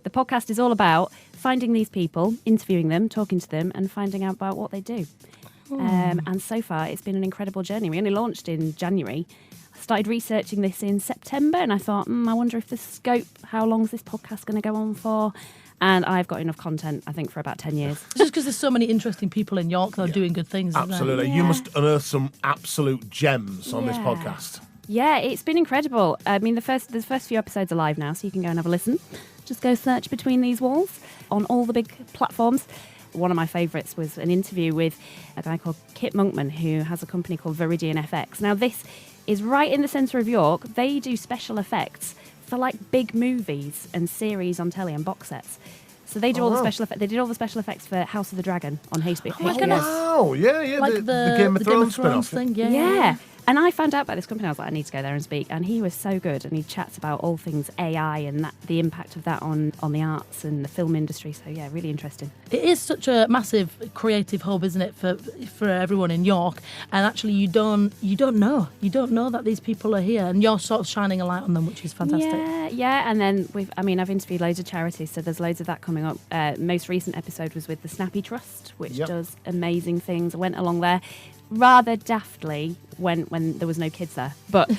The podcast is all about finding these people, interviewing them, talking to them, and finding out about what they do. And so far, it's been an incredible journey. We only launched in January. I started researching this in September, and I thought, I wonder if the scope, how long is this podcast going to go on for? And I've got enough content, I think, for about 10 years. It's just because there's so many interesting people in York that are doing good things. Absolutely. Yeah. You must unearth some absolute gems on this podcast. Yeah, it's been incredible. I mean, the first few episodes are live now, so you can go and have a listen. Just go search Between These Walls on all the big platforms. One of my favourites was an interview with a guy called Kit Monkman, who has a company called Viridian FX. Now, this is right in the centre of York. They do special effects for like big movies and series on telly and box sets. So they do all the special effects. They did all the special effects for House of the Dragon on HBO. Wow, yeah. Like the Game of Thrones spin-off thing, Yeah. And I found out about this company. I was like, I need to go there and speak. And he was so good. And he chats about all things AI and the impact of that on the arts and the film industry. So, yeah, really interesting. It is such a massive creative hub, isn't it, for everyone in York? And actually, you don't know that these people are here, and you're sort of shining a light on them, which is fantastic. Yeah. And then I've interviewed loads of charities, so there's loads of that coming up. Most recent episode was with the Snappy Trust, which does amazing things. I went along there rather daftly when there was no kids there, but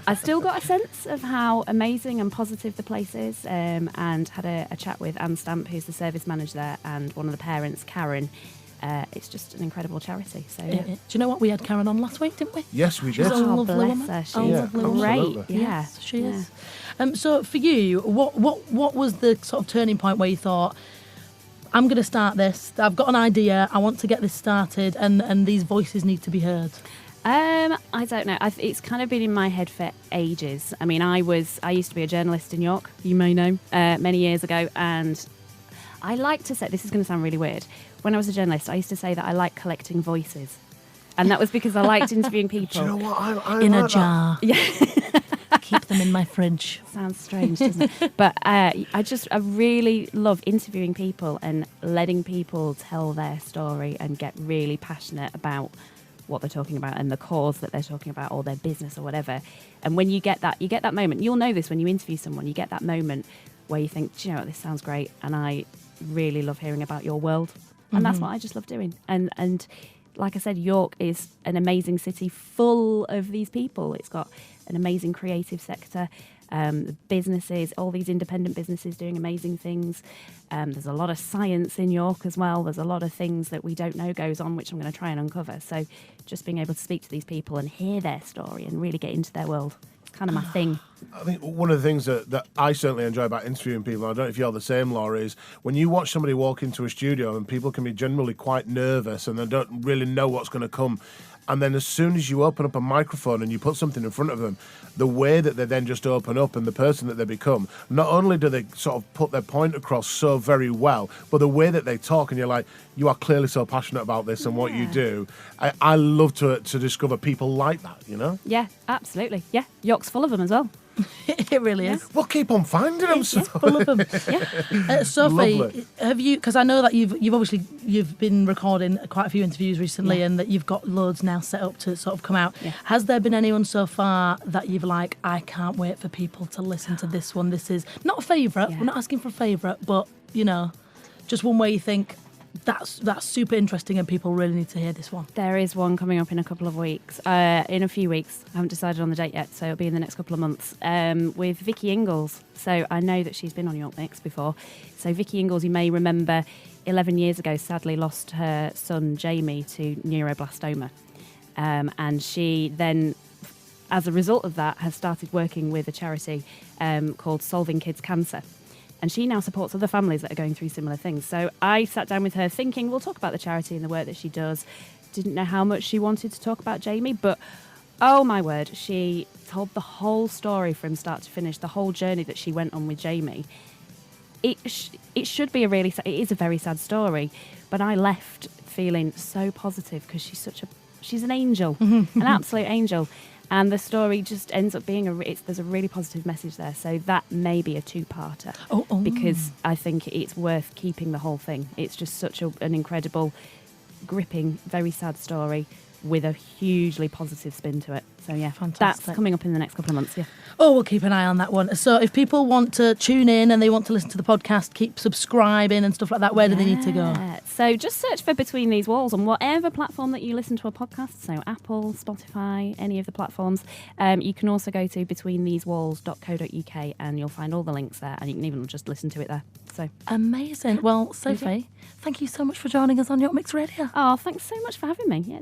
I still got a sense of how amazing and positive the place is, and had a chat with Anne Stamp, who's the service manager there, and one of the parents, Karen. It's just an incredible charity. So Do you know what? We had Karen on last week, didn't we? Yes, we did. She's a lovely bless woman. her. She's lovely woman. great. Absolutely. Yeah, Yes, she is. So for you, what was the sort of turning point where you thought, I'm going to start this, I've got an idea, I want to get this started, and these voices need to be heard? I don't know. It's kind of been in my head for ages. I mean, I used to be a journalist in York, you may know, many years ago, and I like to say, this is going to sound really weird, when I was a journalist, I used to say that I like collecting voices. And that was because I liked interviewing people. Do you know what? I In like a jar. Yeah. Keep them in my fridge. Sounds strange, doesn't it? But I really love interviewing people and letting people tell their story and get really passionate about what they're talking about and the cause that they're talking about, or their business or whatever. And when you get that moment, you'll know this when you interview someone, you get that moment where you think, do you know what, this sounds great, and I really love hearing about your world. And that's what I just love doing. And like I said, York is an amazing city full of these people. It's got an amazing creative sector, businesses, all these independent businesses doing amazing things. There's a lot of science in York as well. There's a lot of things that we don't know goes on, which I'm going to try and uncover. So just being able to speak to these people and hear their story and really get into their world, it's kind of my thing. I think one of the things that I certainly enjoy about interviewing people, I don't know if you're the same, Laura, is when you watch somebody walk into a studio and people can be generally quite nervous and they don't really know what's going to come. And then as soon as you open up a microphone and you put something in front of them, the way that they then just open up and the person that they become, not only do they sort of put their point across so very well, but the way that they talk, and you're like, you are clearly so passionate about this and what you do. I love to discover people like that, you know? Yeah, absolutely. Yeah, York's full of them as well. It really is. We'll keep on finding them. Yeah, full of them. Sophie, Lovely. have you? Because I know that you've been recording quite a few interviews recently, and that you've got loads now set up to sort of come out. Yeah. Has there been anyone so far that you've like, I can't wait for people to listen to this one? This is not a favourite. Yeah. We're not asking for a favourite, but just one where you think that's super interesting and people really need to hear this one. There is one coming up in a couple of weeks, in a few weeks. I haven't decided on the date yet, so it'll be in the next couple of months, with Vicky Ingalls. So I know that she's been on YorkMix before. So Vicky Ingalls, you may remember, 11 years ago, sadly lost her son, Jamie, to neuroblastoma. And she then, as a result of that, has started working with a charity called Solving Kids Cancer. And she now supports other families that are going through similar things. So I sat down with her thinking, we'll talk about the charity and the work that she does. Didn't know how much she wanted to talk about Jamie, but oh my word, she told the whole story from start to finish, the whole journey that she went on with Jamie. It should be it is a very sad story, but I left feeling so positive because she's an angel, an absolute angel. And the story just ends up being there's a really positive message there. So that may be a two-parter because I think it's worth keeping the whole thing. It's just such an incredible, gripping, very sad story with a hugely positive spin to it. So yeah, Fantastic. that's coming up in the next couple of months. Yeah. Oh, we'll keep an eye on that one. So if people want to tune in and they want to listen to the podcast, keep subscribing and stuff like that, where do they need to go? Yeah. So just search for Between These Walls on whatever platform that you listen to a podcast. So Apple, Spotify, any of the platforms. You can also go to betweenthesewalls.co.uk and you'll find all the links there, and you can even just listen to it there. So Amazing. Well, Sophie, thank you so much for joining us on YorkMix Radio. oh, thanks so much for having me. Yeah.